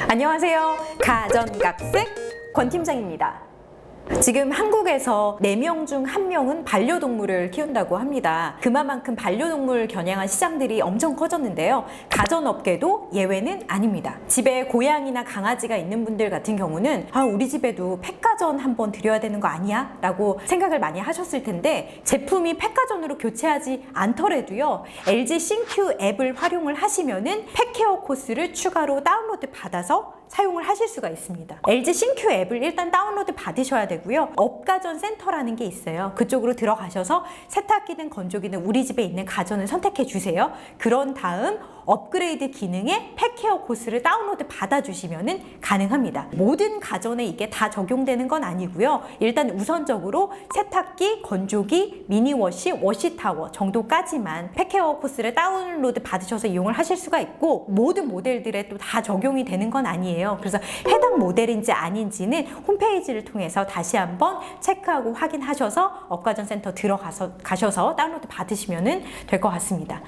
안녕하세요. 가전각색 권 팀장입니다. 지금 한국에서 4명 중 1명은 반려동물을 키운다고 합니다. 그만큼 반려동물 겨냥한 시장들이 엄청 커졌는데요. 가전업계도 예외는 아닙니다. 집에 고양이나 강아지가 있는 분들 같은 경우는 우리 집에도 펫가전 한번 들여야 되는 거 아니야? 라고 생각을 많이 하셨을 텐데, 제품이 펫가전으로 교체하지 않더라도요, LG 싱큐 앱을 활용을 하시면은 펫케어 코스를 추가로 다운로드 받아서 사용을 하실 수가 있습니다. LG 싱큐 앱을 일단 다운로드 받으셔야 되고요. 업가전 센터라는 게 있어요. 그쪽으로 들어가셔서 세탁기든 건조기든 우리 집에 있는 가전을 선택해 주세요. 그런 다음 업그레이드 기능의 펫케어 코스를 다운로드 받아주시면 가능합니다. 모든 가전에 이게 다 적용되는 건 아니고요. 일단 우선적으로 세탁기, 건조기, 미니워시, 워시타워 정도까지만 펫케어 코스를 다운로드 받으셔서 이용을 하실 수가 있고, 모든 모델들에 또 다 적용이 되는 건 아니에요. 그래서 해당 모델인지 아닌지는 홈페이지를 통해서 다시 한번 체크하고 확인하셔서 업가전 센터 가셔서 다운로드 받으시면 될 것 같습니다.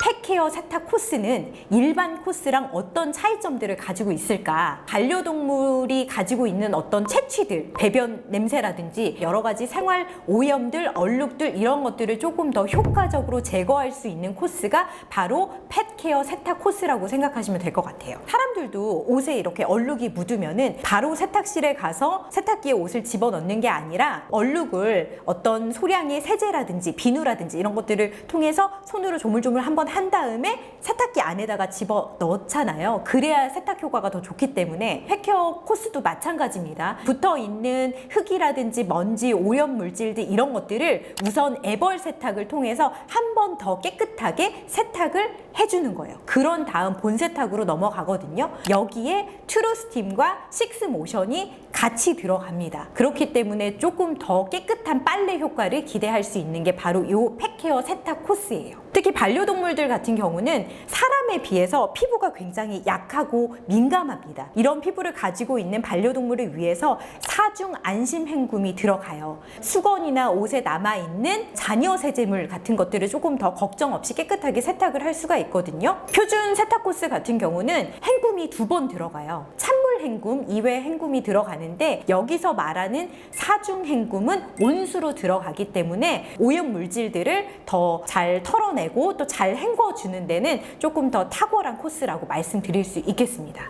펫케어 세탁 코스는 일반 코스랑 어떤 차이점들을 가지고 있을까? 반려동물이 가지고 있는 어떤 채취들, 배변 냄새라든지 여러 가지 생활 오염들, 얼룩들 이런 것들을 조금 더 효과적으로 제거할 수 있는 코스가 바로 펫케어 세탁 코스라고 생각하시면 될 것 같아요. 사람들도 옷에 이렇게 얼룩이 묻으면은 바로 세탁실에 가서 세탁기에 옷을 집어넣는 게 아니라 얼룩을 어떤 소량의 세제라든지 비누라든지 이런 것들을 통해서 손으로 조물조물 한번 한 다음에 세탁기 안에다가 집어 넣잖아요. 그래야 세탁 효과가 더 좋기 때문에 펫케어 코스도 마찬가지입니다. 붙어있는 흙이라든지 먼지, 오염 물질들 이런 것들을 우선 애벌 세탁을 통해서 한 번 더 깨끗하게 세탁을 해주는 거예요. 그런 다음 본 세탁으로 넘어가거든요. 여기에 트루스팀과 식스모션이 같이 들어갑니다. 그렇기 때문에 조금 더 깨끗한 빨래 효과를 기대할 수 있는 게 바로 이 펫케어 세탁 코스예요. 특히 반려동물들 같은 경우는 사람에 비해서 피부가 굉장히 약하고 민감합니다. 이런 피부를 가지고 있는 반려동물을 위해서 사중 안심 헹굼이 들어가요. 수건이나 옷에 남아있는 잔여 세제물 같은 것들을 조금 더 걱정 없이 깨끗하게 세탁을 할 수가 있거든요. 표준 세탁 코스 같은 경우는 헹굼이 2번 들어가요. 찬물 헹굼, 이외 헹굼이 들어가는데, 여기서 말하는 사중 헹굼은 온수로 들어가기 때문에 오염 물질들을 더 잘 털어내고 또 잘 헹궈주는 데는 조금 더 탁월한 코스라고 말씀드릴 수 있겠습니다.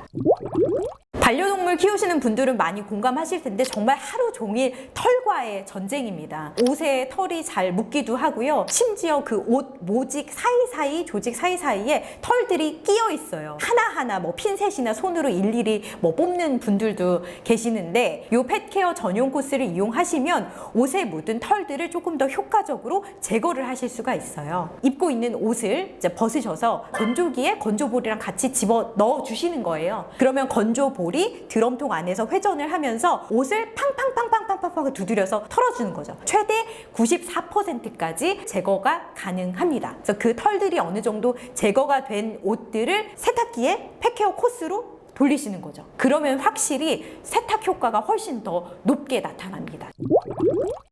반려동물 키우시는 분들은 많이 공감하실 텐데, 정말 하루 종일 털과의 전쟁입니다. 옷에 털이 잘 묻기도 하고요. 심지어 그 옷 모직 사이사이, 조직 사이사이에 털들이 끼어 있어요. 하나하나 핀셋이나 손으로 일일이 뽑는 분들도 계시는데, 이 펫케어 전용 코스를 이용하시면 옷에 묻은 털들을 조금 더 효과적으로 제거를 하실 수가 있어요. 입고 있는 옷을 이제 벗으셔서 건조기에 건조볼이랑 같이 집어 넣어 주시는 거예요. 그러면 건조볼이 드럼통 안에서 회전을 하면서 옷을 팡팡팡팡팡팡 두드려서 털어주는 거죠. 최대 94%까지 제거가 가능합니다. 그래서 그 털들이 어느 정도 제거가 된 옷들을 세탁기에 펫케어 코스로 돌리시는 거죠. 그러면 확실히 세탁 효과가 훨씬 더 높게 나타납니다.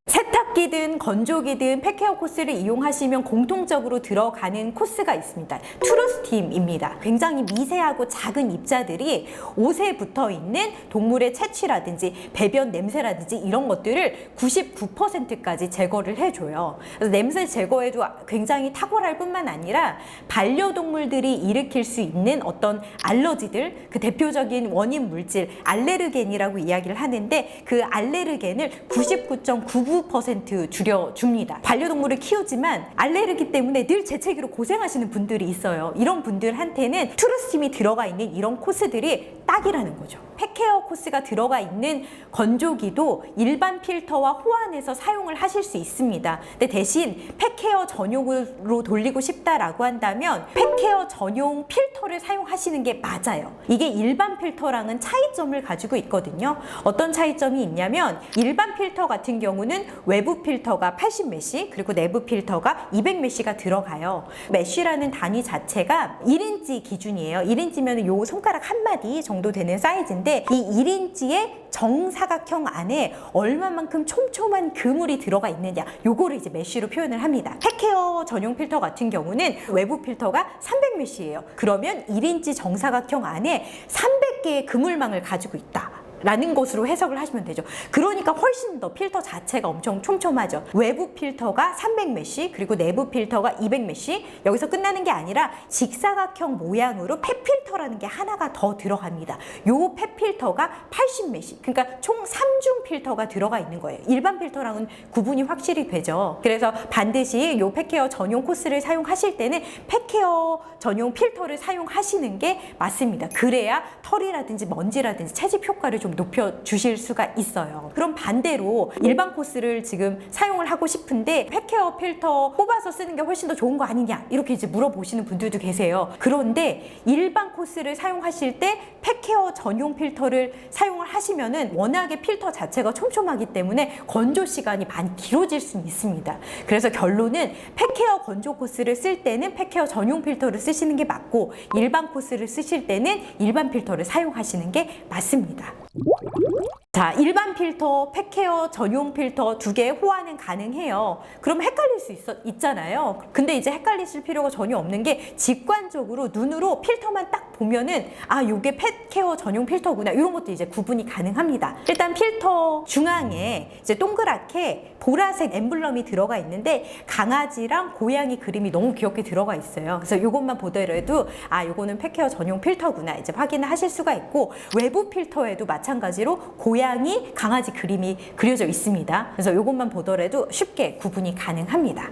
세탁기든 건조기든 펫케어 코스를 이용하시면 공통적으로 들어가는 코스가 있습니다. 트루스팀입니다. 굉장히 미세하고 작은 입자들이 옷에 붙어있는 동물의 채취라든지 배변 냄새라든지 이런 것들을 99%까지 제거를 해줘요. 그래서 냄새 제거에도 굉장히 탁월할 뿐만 아니라 반려동물들이 일으킬 수 있는 어떤 알러지들, 그 대표적인 원인 물질 알레르겐이라고 이야기를 하는데, 그 알레르겐을 99.99% 줄여줍니다. 반려동물을 키우지만 알레르기 때문에 늘 재채기로 고생하시는 분들이 있어요. 이런 분들한테는 트루스팀이 들어가 있는 이런 코스들이 딱이라는 거죠. 펫케어 코스가 들어가 있는 건조기도 일반 필터와 호환해서 사용을 하실 수 있습니다. 근데 대신 펫케어 전용으로 돌리고 싶다라고 한다면 펫케어 전용 필터를 사용하시는 게 맞아요. 이게 일반 필터랑은 차이점을 가지고 있거든요. 어떤 차이점이 있냐면, 일반 필터 같은 경우는 외부 필터가 80메시 그리고 내부 필터가 200메시가 들어가요. 메시라는 단위 자체가 1인치 기준이에요. 1인치면 요 손가락 한 마디 정도 되는 사이즈인데, 이 1인치의 정사각형 안에 얼마만큼 촘촘한 그물이 들어가 있느냐, 요거를 이제 메쉬로 표현을 합니다. 팩헤어 전용 필터 같은 경우는 외부 필터가 300메쉬예요. 그러면 1인치 정사각형 안에 300개의 그물망을 가지고 있다 라는 것으로 해석을 하시면 되죠. 그러니까 훨씬 더 필터 자체가 엄청 촘촘하죠. 외부 필터가 300메쉬, 그리고 내부 필터가 200메쉬. 여기서 끝나는 게 아니라 직사각형 모양으로 펫 필터라는 게 하나가 더 들어갑니다. 요 펫 필터가 80메쉬, 그러니까 총 3중 필터가 들어가 있는 거예요. 일반 필터랑은 구분이 확실히 되죠. 그래서 반드시 요 펫케어 전용 코스를 사용하실 때는 펫케어 전용 필터를 사용하시는 게 맞습니다. 그래야 털이라든지 먼지라든지 채집 효과를 좀 높여주실 수가 있어요. 그럼 반대로 일반 코스를 지금 사용을 하고 싶은데 펫케어 필터 뽑아서 쓰는 게 훨씬 더 좋은 거 아니냐, 이렇게 이제 물어보시는 분들도 계세요. 그런데 일반 코스를 사용하실 때 펫케어 전용 필터를 사용을 하시면은 워낙에 필터 자체가 촘촘하기 때문에 건조 시간이 많이 길어질 수는 있습니다. 그래서 결론은 펫케어 건조 코스를 쓸 때는 펫케어 전용 필터를 쓰시는 게 맞고, 일반 코스를 쓰실 때는 일반 필터를 사용하시는 게 맞습니다. 자, 일반 필터, 펫케어 전용 필터 두 개 호환은 가능해요. 그럼 헷갈릴 수 있잖아요. 근데 이제 헷갈리실 필요가 전혀 없는 게, 직관적으로 눈으로 필터만 딱 보면은 아, 요게 펫케어 전용 필터구나, 이런 것도 이제 구분이 가능합니다. 일단 필터 중앙에 이제 동그랗게 보라색 엠블럼이 들어가 있는데 강아지랑 고양이 그림이 너무 귀엽게 들어가 있어요. 그래서 요것만 보더라도 아, 요거는 펫케어 전용 필터구나 이제 확인을 하실 수가 있고, 외부 필터에도 마찬가지로 고양이, 강아지 그림이 그려져 있습니다. 그래서 요것만 보더라도 쉽게 구분이 가능합니다.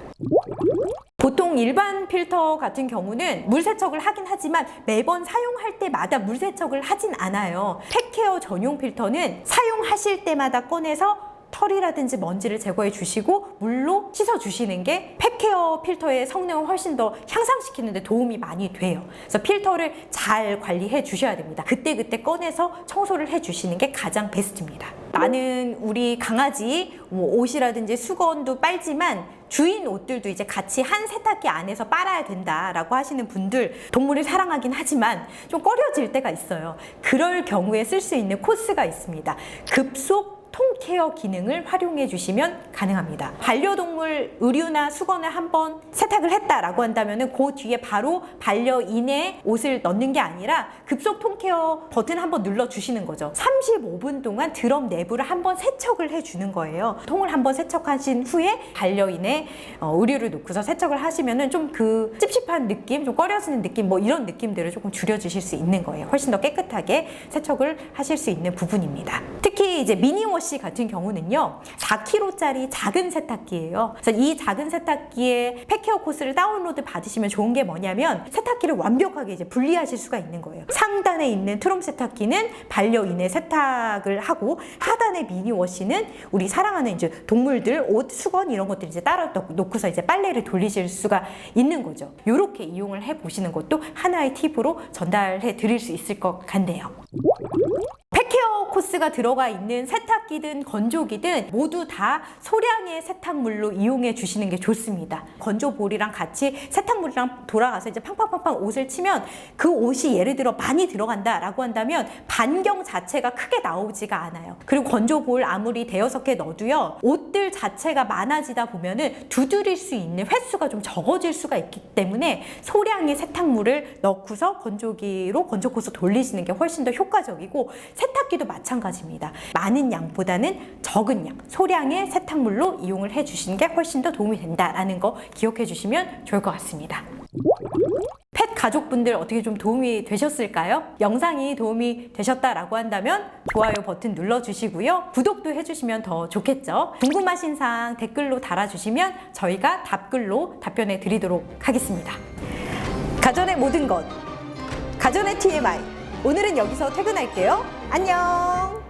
보통 일반 필터 같은 경우는 물 세척을 하긴 하지만 매번 사용할 때마다 물 세척을 하진 않아요. 펫케어 전용 필터는 사용하실 때마다 꺼내서 털이라든지 먼지를 제거해 주시고 물로 씻어 주시는 게 펫케어 필터의 성능을 훨씬 더 향상시키는 데 도움이 많이 돼요. 그래서 필터를 잘 관리해 주셔야 됩니다. 그때그때 꺼내서 청소를 해 주시는 게 가장 베스트입니다. 나는 우리 강아지 옷이라든지 수건도 빨지만 주인 옷들도 이제 같이 한 세탁기 안에서 빨아야 된다라고 하시는 분들, 동물을 사랑하긴 하지만 좀 꺼려질 때가 있어요. 그럴 경우에 쓸 수 있는 코스가 있습니다. 급속 통케어 기능을 활용해 주시면 가능합니다. 반려동물 의류나 수건을 한번 세탁을 했다라고 한다면은 그 뒤에 바로 반려인의 옷을 넣는 게 아니라 급속 통케어 버튼 한번 눌러 주시는 거죠. 35분 동안 드럼 내부를 한번 세척을 해 주는 거예요. 통을 한번 세척하신 후에 반려인의 의류를 놓고서 세척을 하시면은 좀 그 찝찝한 느낌, 좀 꺼려지는 느낌, 뭐 이런 느낌들을 조금 줄여주실 수 있는 거예요. 훨씬 더 깨끗하게 세척을 하실 수 있는 부분입니다. 특히 이제 미니워시 같은 경우는요, 4kg짜리 작은 세탁기예요. 그래서 이 작은 세탁기에 펫케어 코스를 다운로드 받으시면 좋은 게 뭐냐면, 세탁기를 완벽하게 이제 분리하실 수가 있는 거예요. 상단에 있는 트롬 세탁기는 반려인의 세탁을 하고, 하단의 미니워시는 우리 사랑하는 이제 동물들 옷, 수건 이런 것들 이제 따로 놓고서 이제 빨래를 돌리실 수가 있는 거죠. 이렇게 이용을 해 보시는 것도 하나의 팁으로 전달해 드릴 수 있을 것 같네요. 펫케어 코스가 들어가 있는 세탁기든 건조기든 모두 다 소량의 세탁물로 이용해 주시는 게 좋습니다. 건조볼이랑 같이 세탁물이랑 돌아가서 이제 팡팡팡팡 옷을 치면 그 옷이 예를 들어 많이 들어간다라고 한다면 반경 자체가 크게 나오지가 않아요. 그리고 건조볼 아무리 대여섯 개 넣어도요, 옷들 자체가 많아지다 보면은 두드릴 수 있는 횟수가 좀 적어질 수가 있기 때문에 소량의 세탁물을 넣고서 건조기로 건조 코스 돌리시는 게 훨씬 더 효과적이고, 세탁기도 마찬가지입니다. 많은 양보다는 적은 양, 소량의 세탁물로 이용을 해주시는 게 훨씬 더 도움이 된다라는 거 기억해 주시면 좋을 것 같습니다. 펫 가족분들 어떻게 좀 도움이 되셨을까요? 영상이 도움이 되셨다라고 한다면 좋아요 버튼 눌러주시고요. 구독도 해주시면 더 좋겠죠. 궁금하신 사항 댓글로 달아주시면 저희가 답글로 답변해 드리도록 하겠습니다. 가전의 모든 것, 가전의 TMI. 오늘은 여기서 퇴근할게요. 안녕!